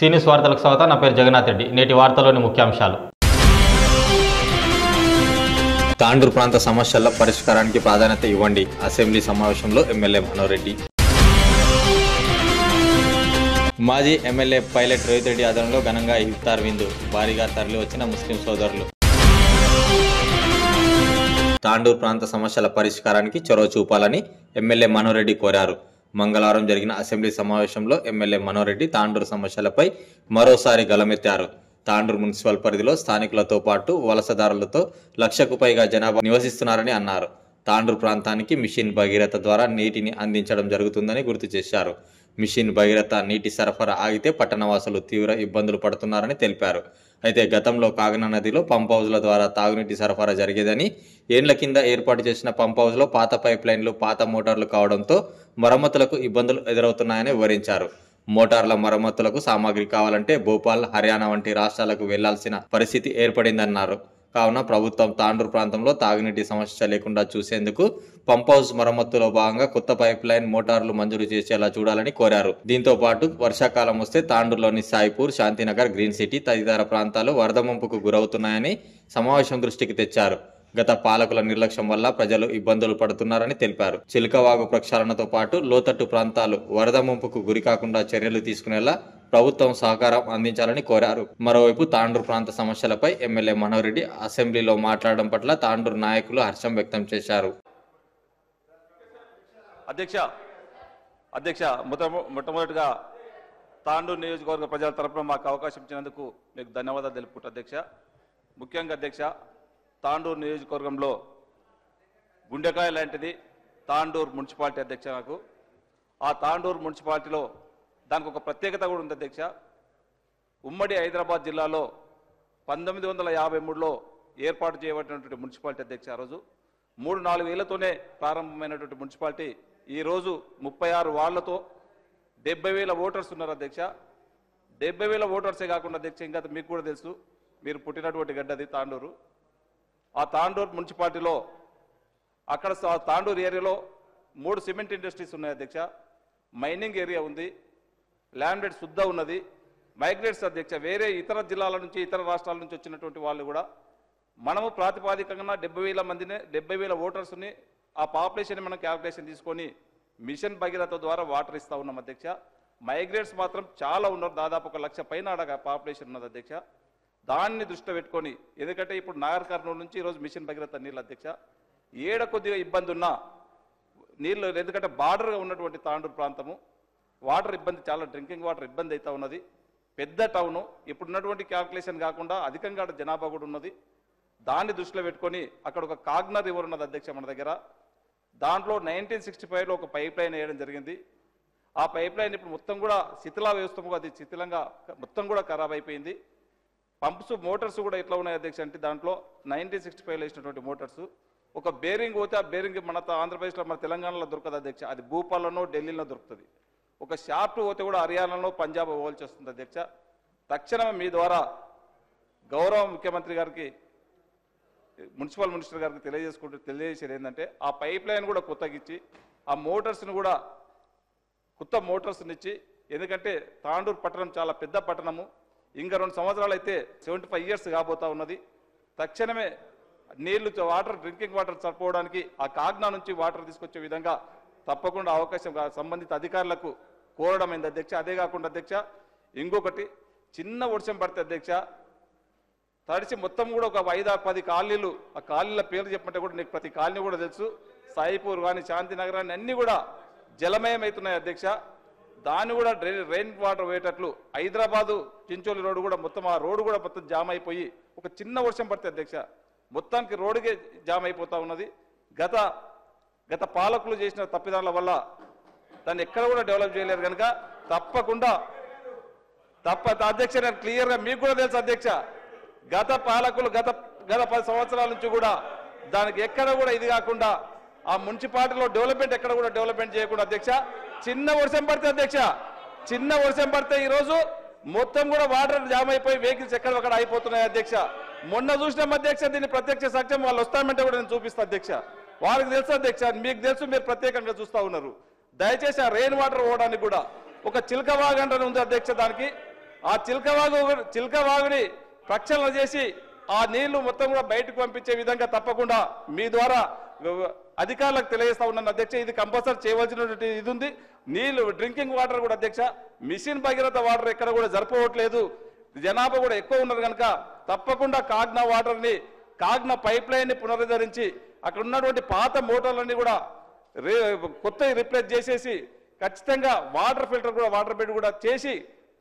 సీనియస్ వార్తలకు స్వాగతం. నా పేరు జగన్నాథ్ రెడ్డి. నేటి వార్తలోని ముఖ్యాంశాలు. తాండూరు ప్రాంత సమస్యల పరిష్కారానికి ప్రాధాన్యత ఇవ్వండి. అసెంబ్లీ సమావేశంలో ఎమ్మెల్యే మనోరెడ్డి. మాజీ ఎమ్మెల్యే పైలట్ రోహిత్ రెడ్డి ఆధ్వర్యంలో ఘనంగా ఇఫ్తార్ విందు. భారీగా తరలి వచ్చిన ముస్లిం సోదరులు. తాండూరు ప్రాంత సమస్యల పరిష్కారానికి చొరవ చూపాలని ఎమ్మెల్యే మనోరెడ్డి కోరారు. మంగళవారం జరిగిన అసెంబ్లీ సమావేశంలో ఎమ్మెల్యే మనోరెడ్డి తాండూరు సమస్యలపై మరోసారి గళమెత్తారు. తాండూరు మున్సిపల్ పరిధిలో స్థానికులతో పాటు వలసదారులతో 1,00,000కు పైగా జనాభా నివసిస్తున్నారని అన్నారు. తాండూరు ప్రాంతానికి మిషన్ భగీరథ ద్వారా నీటిని అందించడం జరుగుతుందని గుర్తు చేశారు. మిషన్ భగీరథ నీటి సరఫరా ఆగితే పట్టణవాసులు తీవ్ర ఇబ్బందులు పడుతున్నారని తెలిపారు. అయితే గతంలో కాగన నదిలో పంప్ హౌజ్ల ద్వారా తాగునీటి సరఫరా జరిగేదని, ఏండ్ల కింద ఏర్పాటు చేసిన పంప్ హౌజ్లో పాత పైప్ లైన్లు, పాత మోటార్లు కావడంతో మరమ్మతులకు ఇబ్బందులు ఎదురవుతున్నాయని వివరించారు. మోటార్ల మరమ్మతులకు సామాగ్రి కావాలంటే భోపాల్, హర్యానా వంటి రాష్ట్రాలకు వెళ్లాల్సిన పరిస్థితి ఏర్పడిందన్నారు. కావున ప్రభుత్వం తాండూరు ప్రాంతంలో తాగునీటి సమస్య లేకుండా చూసేందుకు పంప్ హౌస్ మరమ్మతులో భాగంగా కొత్త పైప్ లైన్, మోటార్లు మంజూరు చేసేలా చూడాలని కోరారు. దీంతో పాటు వర్షాకాలం వస్తే తాండూరులోని సాయిపూర్, శాంతినగర్, గ్రీన్ సిటీ తదితర ప్రాంతాలు వరద ముంపుకు గురవుతున్నాయని సమావేశం దృష్టికి తెచ్చారు. గత పాలకుల నిర్లక్ష్యం వల్ల ప్రజలు ఇబ్బందులు పడుతున్నారని తెలిపారు. చిలకవాగు ప్రక్షాళనతో పాటు లోతట్టు ప్రాంతాలు వరద ముంపుకు గురికాకుండా చర్యలు తీసుకునేలా ప్రభుత్వం సహకారం అందించాలని కోరారు. మరోవైపు తాండూరు ప్రాంత సమస్యలపై ఎమ్మెల్యే మనోరెడ్డి అసెంబ్లీలో మాట్లాడడం పట్ల తాండూరు నాయకులు హర్షం వ్యక్తం చేశారు. అధ్యక్ష మొట్టమొదటిగా తాండూరు నియోజకవర్గ ప్రజల తరపున మాకు అవకాశం ఇచ్చినందుకు మీకు ధన్యవాదాలు తెలుపుకుంటా. అధ్యక్ష, ముఖ్యంగా అధ్యక్ష, తాండూరు నియోజకవర్గంలో గుండెకాయ లాంటిది తాండూరు మున్సిపాలిటీ. అధ్యక్ష, నాకు ఆ తాండూరు మున్సిపాలిటీలో దానికి ఒక ప్రత్యేకత కూడా ఉంది. అధ్యక్ష, ఉమ్మడి హైదరాబాద్ జిల్లాలో 1953లో ఏర్పాటు చేయబడినటువంటి మున్సిపాలిటీ. అధ్యక్ష, ఆ రోజు 3-4 వేలతోనే ప్రారంభమైనటువంటి మున్సిపాలిటీ ఈరోజు 36 వార్డులతో 70,000 ఓటర్స్ ఉన్నారు. అధ్యక్ష, 70,000 ఓటర్సే కాకుండా అధ్యక్ష, ఇంకా మీకు కూడా తెలుసు, మీరు పుట్టినటువంటి గడ్డది తాండూరు. ఆ తాండూరు మున్సిపాలిటీలో అక్కడ తాండూరు ఏరియాలో 3 సిమెంట్ ఇండస్ట్రీస్ ఉన్నాయి. అధ్యక్ష, మైనింగ్ ఏరియా ఉంది, ల్యాండ్ శుద్ధ ఉన్నది, మైగ్రేట్స్. అధ్యక్ష, వేరే ఇతర జిల్లాల నుంచి, ఇతర రాష్ట్రాల నుంచి వచ్చినటువంటి వాళ్ళు కూడా మనము ప్రాతిపాదికంగా 70,000 మందిని, 70,000 ఓటర్స్ని, ఆ పాపులేషన్ మనం క్యాల్కులేషన్ తీసుకొని మిషన్ భగీరథ ద్వారా వాటర్ ఇస్తూ ఉన్నాం. అధ్యక్ష, మైగ్రేట్స్ మాత్రం చాలా ఉన్నారు, దాదాపు 1,00,000 పైన ఆడ పాపులేషన్ ఉన్నది. అధ్యక్ష, దాన్ని దృష్టిలో పెట్టుకొని, ఎందుకంటే ఇప్పుడు నాగర్ కర్నూలు నుంచి ఈరోజు మిషన్ భగీరథ నీళ్ళు. అధ్యక్ష, ఏడ కొద్దిగా ఇబ్బంది ఉన్నా నీళ్ళు, ఎందుకంటే బార్డర్గా ఉన్నటువంటి తాండూరు ప్రాంతము వాటర్ ఇబ్బంది, చాలా డ్రింకింగ్ వాటర్ ఇబ్బంది అవుతా ఉన్నది. పెద్ద టౌను, ఇప్పుడున్నటువంటి క్యాల్కులేషన్ కాకుండా అధికంగా జనాభా కూడా ఉన్నది. దాన్ని దృష్టిలో పెట్టుకొని అక్కడ ఒక కాగ్నా రివర్ ఉన్నది. అధ్యక్ష, మన దగ్గర దాంట్లో 1965లో ఒక పైప్ లైన్ వేయడం జరిగింది. ఆ పైప్ లైన్ ఇప్పుడు మొత్తం కూడా శిథిలా వ్యవస్థగా, అది శిథిలంగా మొత్తం కూడా ఖరాబ్ అయిపోయింది. పంప్స్, మోటార్స్ కూడా ఎట్లా ఉన్నాయి అధ్యక్ష అంటే, దాంట్లో 1965లో వేసినటువంటి మోటార్స్, ఒక బేరింగ్ పోతే ఆ బేరింగ్ మన ఆంధ్రప్రదేశ్లో, మన తెలంగాణలో దొరకదు. అధ్యక్ష, అది భూపాల్లోనో ఢిల్లీలో దొరుకుతుంది. ఒక షాఫ్ట్ పోతే కూడా హర్యానాలో, పంజాబ్ పోవాల్సి వస్తుంది. అధ్యక్ష, తక్షణమే మీ ద్వారా గౌరవ ముఖ్యమంత్రి గారికి, మున్సిపల్ మినిస్టర్ గారికి తెలియజేసేది ఏంటంటే, ఆ పైప్ లైన్ కూడా కొత్తగా ఇచ్చి, ఆ మోటార్స్ని కూడా కొత్త మోటార్స్ని ఇచ్చి, ఎందుకంటే తాండూరు పట్టణం చాలా పెద్ద పట్టణము, ఇంకా 2 సంవత్సరాలు అయితే 75 ఇయర్స్ కాబోతా ఉన్నది. తక్షణమే నీళ్లు, వాటర్, డ్రింకింగ్ వాటర్ సరిపోవడానికి ఆ కాగ్నా నుంచి వాటర్ తీసుకొచ్చే విధంగా తప్పకుండా అవకాశం సంబంధిత అధికారులకు కోరడం అయింది. అధ్యక్ష, అదే కాకుండా అధ్యక్ష, ఇంకొకటి, చిన్న వర్షం పడితే అధ్యక్ష తడిచి మొత్తం కూడా ఒక 5-10 కాలనీలు, ఆ కాలనీల పేర్లు చెప్పమంటే కూడా నీకు ప్రతి కాలనీ కూడా తెలుసు, సాయిపూర్ కానీ, శాంతినగర్ కానీ అన్నీ కూడా జలమయం అవుతున్నాయి. అధ్యక్ష, దాన్ని కూడా రెయిన్ వాటర్ పోయేటట్లు హైదరాబాదు చించోలి రోడ్డు కూడా మొత్తం, ఆ రోడ్డు కూడా మొత్తం జామ్ అయిపోయి, ఒక చిన్న వర్షం పడితే అధ్యక్ష మొత్తానికి రోడ్డుకే జామ్ అయిపోతా ఉన్నది. గత పాలకులు చేసిన తప్పిదాల వల్ల దాన్ని ఎక్కడ కూడా డెవలప్ చేయలేరు కనుక తప్పకుండా అధ్యక్ష, నేను క్లియర్గా మీకు కూడా తెలుసు అధ్యక్ష, గత పాలకులు గత 10 సంవత్సరాల నుంచి కూడా దానికి ఎక్కడ కూడా ఇది కాకుండా, ఆ మున్సిపాలిటీలో డెవలప్మెంట్ ఎక్కడ కూడా డెవలప్మెంట్ చేయకుండా అధ్యక్ష, చిన్న వర్షం పడితే అధ్యక్ష, చిన్న వర్షం పడితే ఈరోజు మొత్తం కూడా వాటర్ జామ్ అయిపోయి వెహికల్స్ ఎక్కడొక్కడ అయిపోతున్నాయి. అధ్యక్ష, మొన్న చూసినాం అధ్యక్ష, దీన్ని ప్రత్యక్ష సాక్ష్యం, వాళ్ళు వస్తామంటే కూడా నేను చూపిస్తా అధ్యక్ష, వాళ్ళకి తెలుసు అధ్యక్ష, మీకు తెలుసు, మీరు ప్రత్యేకంగా చూస్తూ ఉన్నారు. దయచేసి ఆ రెయిన్ వాటర్ పోవడానికి కూడా ఒక చిలకవాగంట ఉంది అధ్యక్ష, దానికి ఆ చిల్కవాగుని ప్రక్షాళన చేసి ఆ నీళ్లు మొత్తం కూడా బయటకు పంపించే విధంగా తప్పకుండా మీ ద్వారా అధికారులకు తెలియజేస్తా ఉన్నాను అధ్యక్ష. ఇది కంపల్సరీ చేయవలసినటువంటి ఇది ఉంది. నీళ్లు డ్రింకింగ్ వాటర్ కూడా అధ్యక్ష, మిషన్ భగీరథ వాటర్ ఎక్కడ కూడా జరపవట్లేదు. జనాభా కూడా ఎక్కువ ఉన్నారు కనుక తప్పకుండా కాగ్నా వాటర్ని, కాగ్నా పైప్ లైన్ని పునరుద్ధరించి అక్కడ ఉన్నటువంటి పాత మోటార్లన్నీ కూడా కొత్త రిప్లేస్ చేసేసి ఖచ్చితంగా వాటర్ ఫిల్టర్ కూడా వాటర్ బెడ్ కూడా చేసి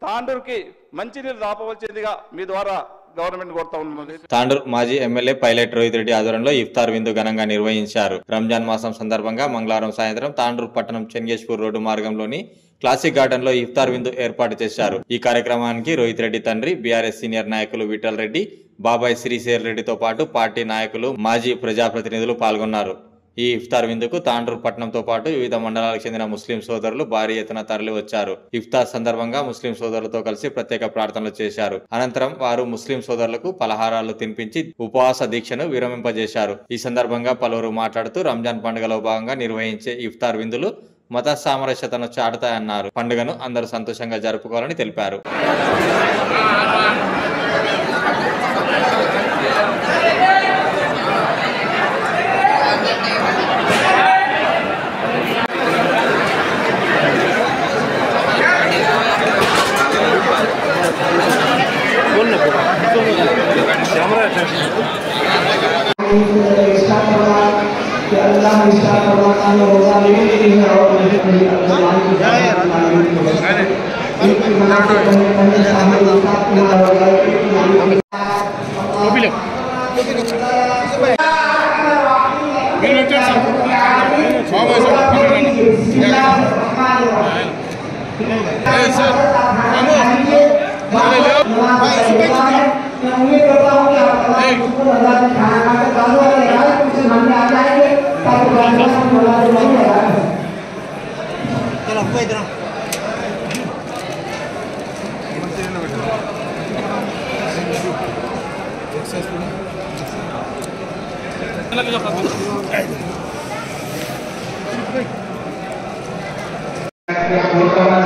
తాండూరుకి మంచినీళ్ళు రాపవలసిందిగా మీ ద్వారా గవర్నమెంట్ కోరుతా ఉన్నది. తాండూరు మాజీ ఎమ్మెల్యే పైలట్ రోహిత్ రెడ్డి ఆధ్వర్యంలో ఇఫ్తార్ విందు ఘనంగా నిర్వహించారు. రంజాన్ మాసం సందర్భంగా మంగళవారం సాయంత్రం తాండూరు పట్టణం చెంగేశ్పూర్ రోడ్డు మార్గంలోని క్లాసిక్ గార్డెన్ లో ఇఫ్తార్ విందు ఏర్పాటు చేశారు. ఈ కార్యక్రమానికి రోహిత్ రెడ్డి తండ్రి, బీఆర్ఎస్ సీనియర్ నాయకులు విఠల్ రెడ్డి, బాబాయ్ శ్రీశేర్ రెడ్డితో పాటు పార్టీ నాయకులు, మాజీ ప్రజాప్రతినిధులు పాల్గొన్నారు. ఈ ఇఫ్తార్ విందుకు తాండూరు పట్టణంతో పాటు వివిధ మండలాలకు చెందిన ముస్లిం సోదరులు భారీ ఎత్తున తరలి వచ్చారు. ఇఫ్తార్ సందర్భంగా ముస్లిం సోదరులతో కలిసి ప్రత్యేక ప్రార్థనలు చేశారు. అనంతరం వారు ముస్లిం సోదరులకు పలహారాలు తినిపించి ఉపవాస దీక్షను విరమింపజేశారు. ఈ సందర్భంగా పలువురు మాట్లాడుతూ రంజాన్ పండుగలో భాగంగా నిర్వహించే ఇఫ్తార్ విందులు మత సామరస్యతను చాటుతాయన్నారు. పండుగను అందరూ సంతోషంగా జరుపుకోవాలని తెలిపారు.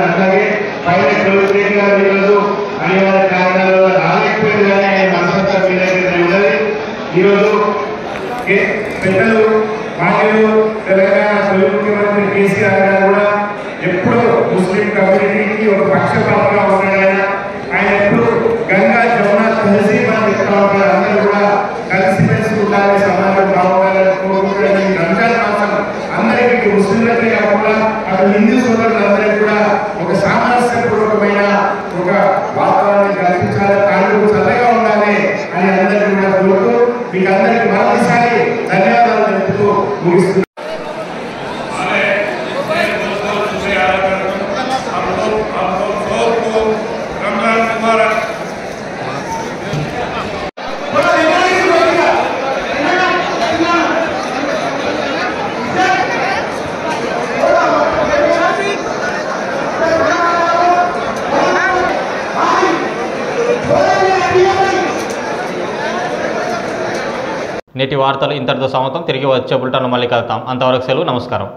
అట్లాగే పైలట్ రోహిత్ రెడ్డి గారు ఈరోజు అనివార్య కారణాల వల్ల రాలేకపోయిందని మనసంతా ఉన్నది. ఈరోజు పెద్దలు మాజీ తెలంగాణ తొలి ముఖ్యమంత్రి కేసీఆర్ గారు కూడా ఎప్పుడూ ముస్లిం కమ్యూనిటీకి ఒక పక్షపాతంగా ఉన్నాడు. ఆయన ఎప్పుడు గంగా జమున తహసీబ్ అని చెప్తా ఉంటారు. అందరూ కూడా కలిసిమెలిసి ఉండాలి, సమాజం బాగుండాలని కోరుకుంటారు. రంజాన్ మాసం అందరికీ ముస్లింలకే కాకుండా అటు హిందూ సోదరులందరికీ కూడా ఒక సామరస్యపూర్వకమైన ఒక వాతావరణాన్ని కల్పించాలి, తాండూరు చల్లగా ఉండాలి అని అందరికీ కూడా కోరుతూ మీకు అందరికీ మరొకసారి ధన్యవాదాలు తెలుపుతూ ముగిస్తున్నాను. నేటి వార్తలు ఇంతటితో సమాప్తం. తిరిగి వచ్చే బులెటిన్లో మళ్ళీ కలుద్దాం. అంతవరకు సెలవు. నమస్కారం.